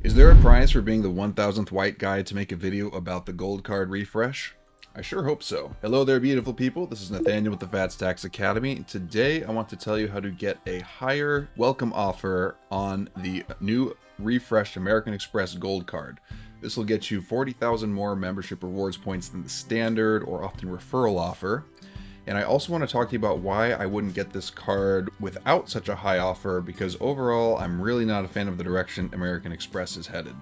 Is there a prize for being the 1000th white guy to make a video about the gold card refresh? I sure hope so. Hello there, beautiful people. This is Nathaniel with the Fat Stacks Academy. Today, I want to tell you how to get a higher welcome offer on the new refreshed American Express Gold Card. This will get you 40,000 more membership rewards points than the standard or often referral offer. And I also want to talk to you about why I wouldn't get this card without such a high offer, because overall, I'm really not a fan of the direction American Express is headed.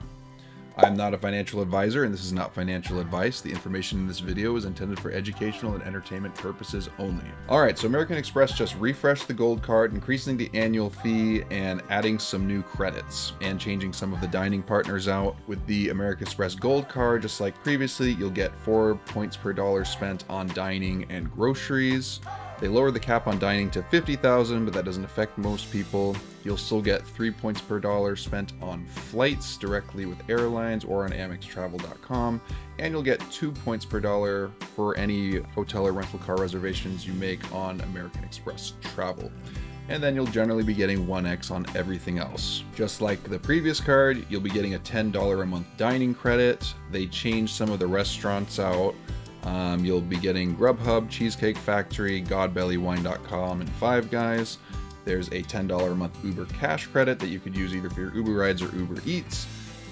I'm not a financial advisor, and this is not financial advice. The information in this video is intended for educational and entertainment purposes only. Alright, so American Express just refreshed the gold card, increasing the annual fee and adding some new credits, and changing some of the dining partners out. With the American Express Gold Card, just like previously, you'll get 4 points per dollar spent on dining and groceries. They lowered the cap on dining to 50,000, but that doesn't affect most people. You'll still get 3 points per dollar spent on flights directly with airlines or on AmexTravel.com, and you'll get 2 points per dollar for any hotel or rental car reservations you make on American Express Travel. And then you'll generally be getting 1x on everything else. Just like the previous card, you'll be getting a $10 a month dining credit. They changed some of the restaurants out. You'll be getting Grubhub, Cheesecake Factory, GodBellyWine.com, and Five Guys. There's a $10 a month Uber cash credit that you could use either for your Uber rides or Uber Eats.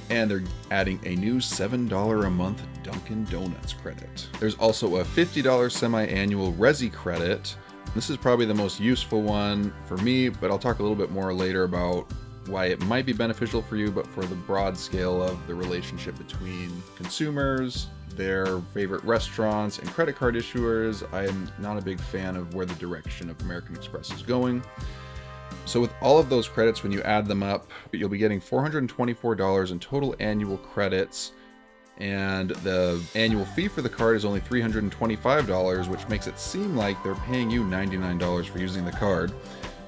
And they're adding a new $7 a month Dunkin' Donuts credit. There's also a $50 semi-annual Resi credit. This is probably the most useful one for me, but I'll talk a little bit more later about why it might be beneficial for you, but for the broad scale of the relationship between consumers, their favorite restaurants, and credit card issuers, I am not a big fan of where the direction of American Express is going. So with all of those credits, when you add them up, you'll be getting $424 in total annual credits, and the annual fee for the card is only $325, which makes it seem like they're paying you $99 for using the card.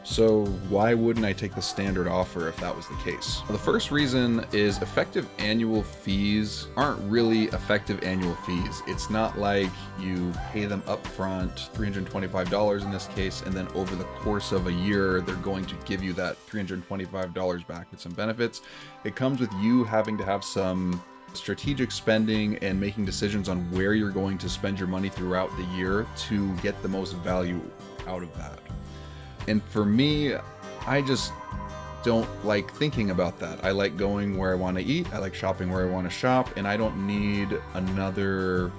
So why wouldn't I take the standard offer if that was the case? Well, the first reason is effective annual fees aren't really effective annual fees. It's not like you pay them up front, $325 in this case, and then over the course of a year, they're going to give you that $325 back with some benefits. It comes with you having to have some strategic spending and making decisions on where you're going to spend your money throughout the year to get the most value out of that. And for me, I just don't like thinking about that. I like going where I want to eat. I like shopping where I want to shop. And I don't need another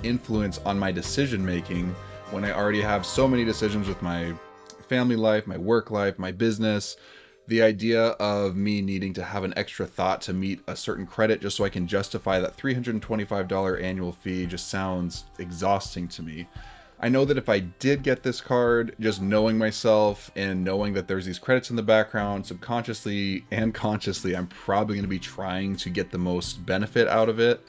influence on my decision making when I already have so many decisions with my family life, my work life, my business. The idea of me needing to have an extra thought to meet a certain credit just so I can justify that $325 annual fee just sounds exhausting to me. I know that if I did get this card, just knowing myself and knowing that there's these credits in the background, subconsciously and consciously, I'm probably going to be trying to get the most benefit out of it.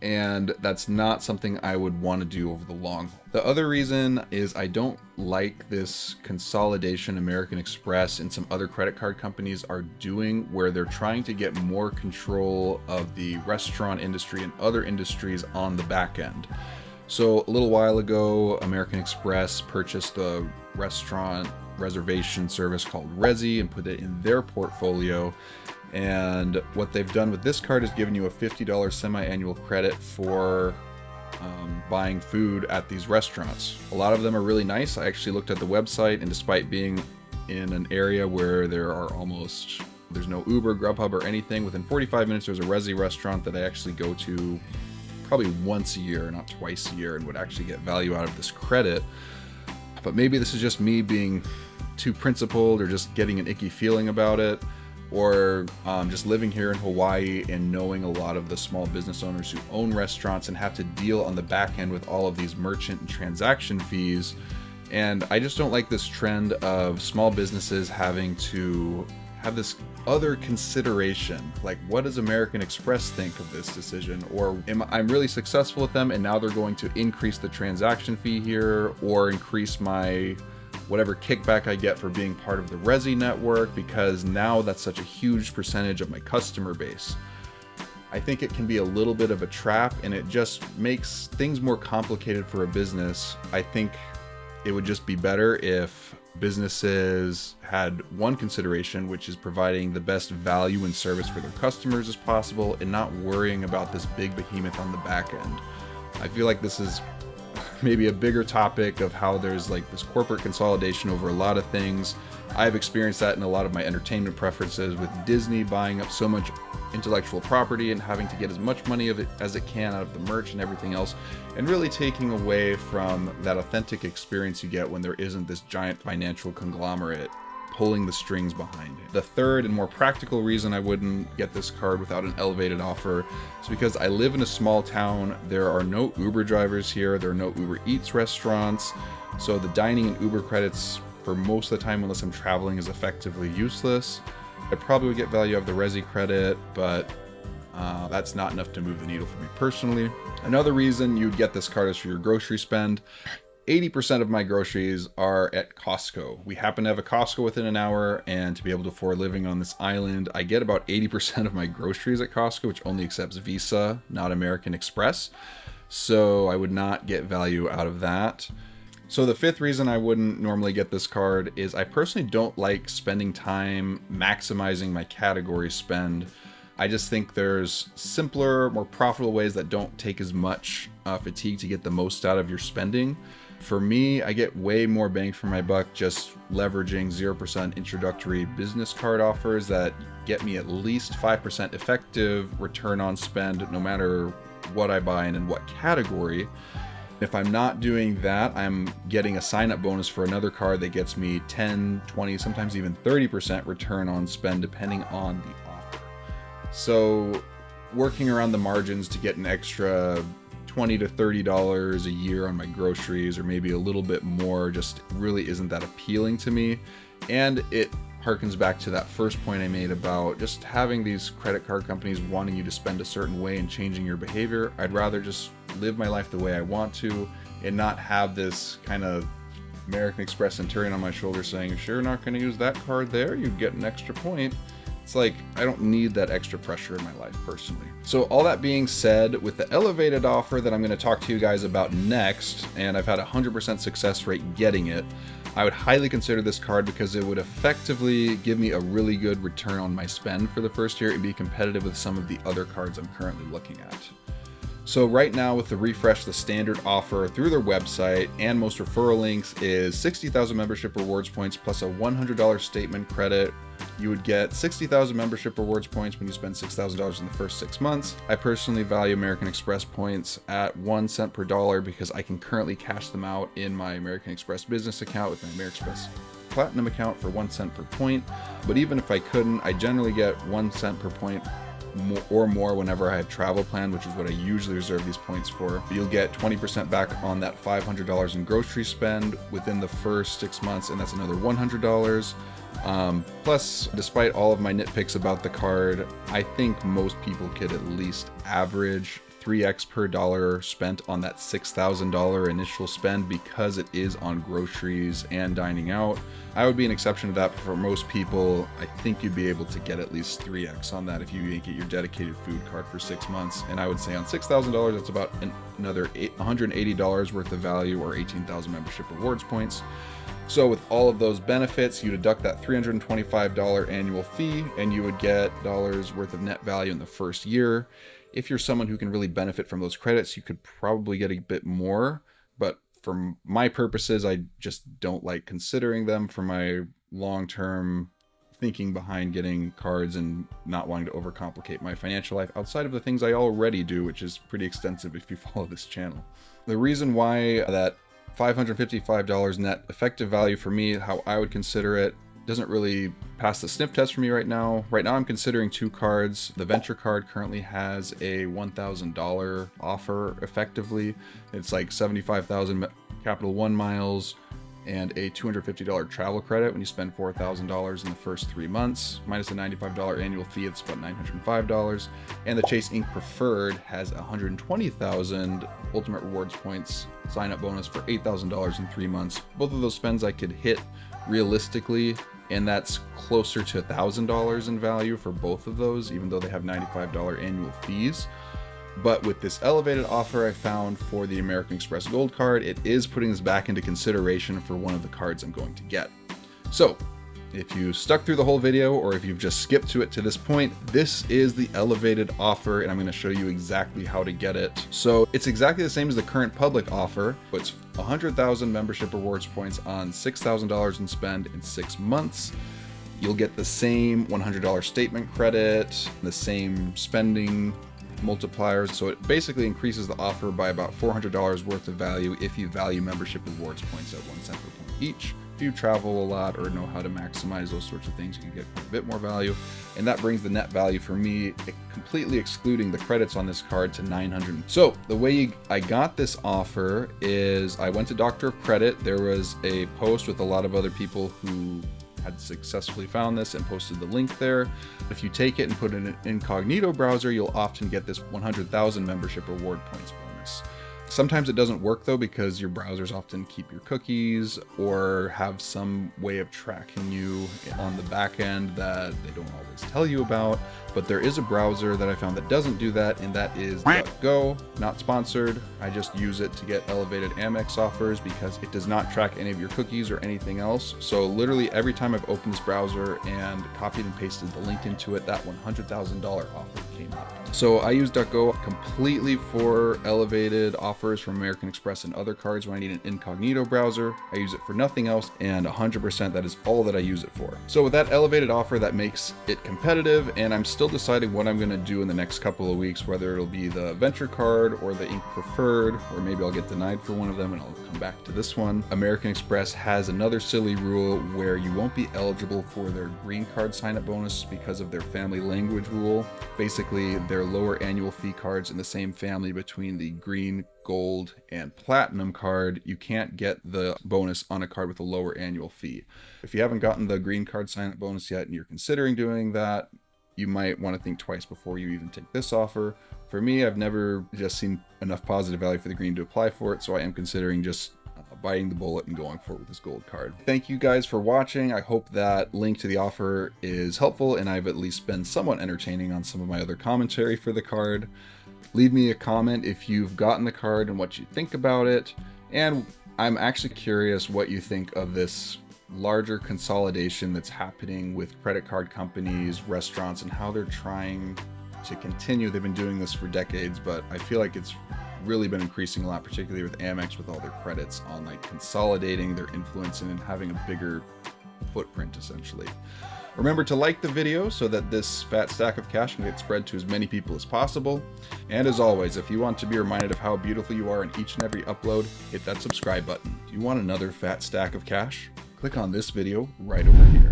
And that's not something I would want to do over the long haul. The other reason is I don't like this consolidation American Express and some other credit card companies are doing, where they're trying to get more control of the restaurant industry and other industries on the back end. So a little while ago, American Express purchased a restaurant reservation service called Resi and put it in their portfolio. And what they've done with this card is given you a $50 semi-annual credit for buying food at these restaurants. A lot of them are really nice. I actually looked at the website, and despite being in an area where there's no Uber, Grubhub, or anything, within 45 minutes there's a Resi restaurant that I actually go to probably once a year, not twice a year, and would actually get value out of this credit. But maybe this is just me being too principled or just getting an icky feeling about it, or just living here in Hawaii and knowing a lot of the small business owners who own restaurants and have to deal on the back end with all of these merchant and transaction fees. And I just don't like this trend of small businesses having to have this other consideration, like what does American Express think of this decision, or I'm really successful with them and now they're going to increase the transaction fee here, or increase my whatever kickback I get for being part of the Resi network, because now that's such a huge percentage of my customer base. I think it can be a little bit of a trap, and it just makes things more complicated for a business. I think it would just be better if businesses had one consideration, which is providing the best value and service for their customers as possible and not worrying about this big behemoth on the back end. I feel like this is maybe a bigger topic of how there's like this corporate consolidation over a lot of things. I've experienced that in a lot of my entertainment preferences, with Disney buying up so much intellectual property and having to get as much money of it as it can out of the merch and everything else, and really taking away from that authentic experience you get when there isn't this giant financial conglomerate pulling the strings behind it. The third and more practical reason I wouldn't get this card without an elevated offer is because I live in a small town. There are no Uber drivers here. There are no Uber Eats restaurants. So the dining and Uber credits for most of the time, unless I'm traveling, is effectively useless. I probably would get value of the Resi credit, but that's not enough to move the needle for me personally. Another reason you'd get this card is for your grocery spend. 80% of my groceries are at Costco. We happen to have a Costco within an hour, and to be able to afford living on this island, I get about 80% of my groceries at Costco, which only accepts Visa, not American Express. So I would not get value out of that. So the fifth reason I wouldn't normally get this card is I personally don't like spending time maximizing my category spend. I just think there's simpler, more profitable ways that don't take as much fatigue to get the most out of your spending. For me, I get way more bang for my buck just leveraging 0% introductory business card offers that get me at least 5% effective return on spend, no matter what I buy and in what category. If I'm not doing that, I'm getting a sign-up bonus for another card that gets me 10, 20, sometimes even 30% return on spend, depending on the offer. So working around the margins to get an extra $20 to $30 a year on my groceries, or maybe a little bit more, just really isn't that appealing to me. And it harkens back to that first point I made about just having these credit card companies wanting you to spend a certain way and changing your behavior. I'd rather just live my life the way I want to and not have this kind of American Express centurion on my shoulder saying, if you're not going to use that card there, you get an extra point. It's like, I don't need that extra pressure in my life personally. So all that being said, with the elevated offer that I'm going to talk to you guys about next, and I've had a 100% success rate getting it, I would highly consider this card because it would effectively give me a really good return on my spend for the first year and be competitive with some of the other cards I'm currently looking at. So right now with the refresh, the standard offer through their website and most referral links is 60,000 membership rewards points plus a $100 statement credit. You would get 60,000 membership rewards points when you spend $6,000 in the first 6 months. I personally value American Express points at 1 cent per dollar because I can currently cash them out in my American Express business account with my American Express Platinum account for 1 cent per point. But even if I couldn't, I generally get 1 cent per point or more whenever I have travel plan, which is what I usually reserve these points for. You'll get 20% back on that $500 in grocery spend within the first 6 months, and that's another $100. Plus, despite all of my nitpicks about the card, I think most people could at least average 3x per dollar spent on that $6,000 initial spend because it is on groceries and dining out. I would be an exception to that, but for most people, I think you'd be able to get at least 3x on that if you make it your dedicated food card for 6 months. And I would say on $6,000, that's about another $180 worth of value, or 18,000 membership rewards points. So with all of those benefits, you deduct that $325 annual fee, and you would get dollars worth of net value in the first year. If you're someone who can really benefit from those credits, you could probably get a bit more. But for my purposes, I just don't like considering them for my long-term thinking behind getting cards and not wanting to overcomplicate my financial life outside of the things I already do, which is pretty extensive if you follow this channel. The reason why that $555 net effective value for me, how I would consider it, doesn't really pass the sniff test for me right now. Right now I'm considering 2 cards. The Venture card currently has a $1,000 offer effectively. It's like 75,000 Capital One miles and a $250 travel credit when you spend $4,000 in the first 3 months, minus a $95 annual fee. It's about $905. And the Chase Ink Preferred has 120,000 Ultimate Rewards points sign-up bonus for $8,000 in 3 months. Both of those spends I could hit realistically, and that's closer to $1,000 in value for both of those, even though they have $95 annual fees. But with this elevated offer I found for the American Express Gold card, it is putting this back into consideration for one of the cards I'm going to get. So if you stuck through the whole video, or if you've just skipped to it to this point, this is the elevated offer, and I'm going to show you exactly how to get it. So it's exactly the same as the current public offer. It's 100,000 membership rewards points on $6,000 in spend in 6 months. You'll get the same $100 statement credit, the same spending multipliers. So it basically increases the offer by about $400 worth of value if you value membership rewards points at 1 cent per point each. If you travel a lot or know how to maximize those sorts of things, you can get a bit more value. And that brings the net value for me, completely excluding the credits on this card, to 900. So the way I got this offer is I went to Doctor of Credit. There was a post with a lot of other people who had successfully found this and posted the link there. If you take it and put it in an incognito browser, you'll often get this 100,000 membership reward points bonus. Sometimes it doesn't work though, because your browsers often keep your cookies or have some way of tracking you on the back end that they don't always tell you about. But there is a browser that I found that doesn't do that, and that is DuckGo. Not sponsored. I just use it to get elevated Amex offers because it does not track any of your cookies or anything else. So literally every time I've opened this browser and copied and pasted the link into it, that $100,000 offer came up. So I use DuckGo completely for elevated offers from American Express and other cards when I need an incognito browser. I use it for nothing else, and 100% that is all that I use it for. So with that elevated offer, that makes it competitive, and I'm still deciding what I'm going to do in the next couple of weeks, whether it'll be the Venture card or the Ink Preferred, or maybe I'll get denied for one of them and I'll come back to this one. American Express has another silly rule where you won't be eligible for their green card sign-up bonus because of their family language rule. Basically, their lower annual fee cards in the same family between the green, gold, and platinum card, you can't get the bonus on a card with a lower annual fee. If you haven't gotten the green card sign-up bonus yet and you're considering doing that, you might want to think twice before you even take this offer. For me, I've never just seen enough positive value for the green to apply for it, so I am considering just biting the bullet and going for it with this gold card. Thank you guys for watching. I hope that link to the offer is helpful and I've at least been somewhat entertaining on some of my other commentary for the card. Leave me a comment if you've gotten the card and what you think about it. And I'm actually curious what you think of this larger consolidation that's happening with credit card companies, restaurants, and how they're trying to continue. They've been doing this for decades, but I feel like it's really been increasing a lot, particularly with Amex, with all their credits on like consolidating their influence and having a bigger footprint essentially. Remember to like the video so that this fat stack of cash can get spread to as many people as possible. And as always, if you want to be reminded of how beautiful you are in each and every upload, hit that subscribe button. Do you want another fat stack of cash? Click on this video right over here.